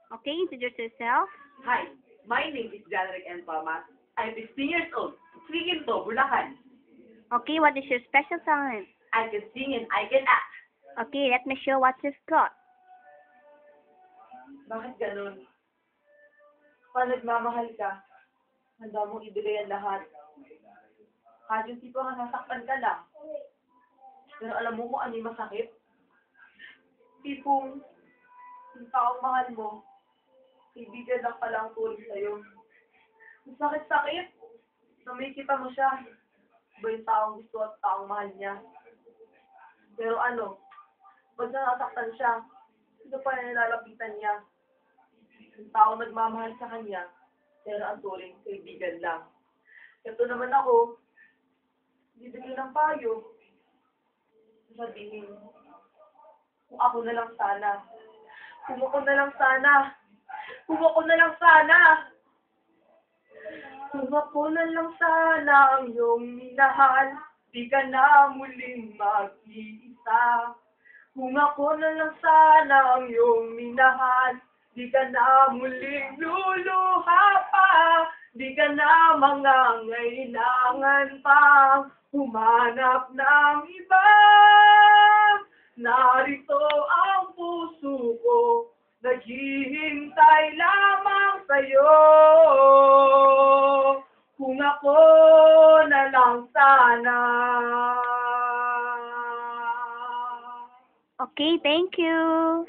Okay, introduce yourself. Hi, my name is Janrick N. Palmas. I'm 16 years old, Quinto, Bulacan. Okay, what is your special talent? I can sing and I can act. Okay, let me show what you've got. Bakit ganun? Pag nagmamahal ka, handa mong ibigay ang lahat. Kahit yung tipo nga nasaktan ka lang. Pero alam mo kung ano yung masakit? Tipong, yung taong mahal mo, kaibigan lang pala ang tuloy sa'yo. Ang sakit-sakit, na may kita mo siya. Iba yung taong gusto at taong mahal niya. Pero ano, pag nasaktan siya, sino pa yung nilalapitan niya? Yung taong nagmamahal sa kanya, pero ang tuloy, kaibigan lang. Ito naman ako, bibigyan ng payo. Sabihin, kung ako na lang sana. Kung ako na lang sana. Kung ako na lang sana. Kung ako na lang sana ang iyong minahal, di ka na muling mag-iisa. Kung ako na lang sana ang iyong minahal, di ka na muling luluha pa. Di ka na mangangailangan pang humanap ng iba. Narito ang puso ko, naghihintay lamang sa'yo. Kung ako na lang sana. Okay, thank you.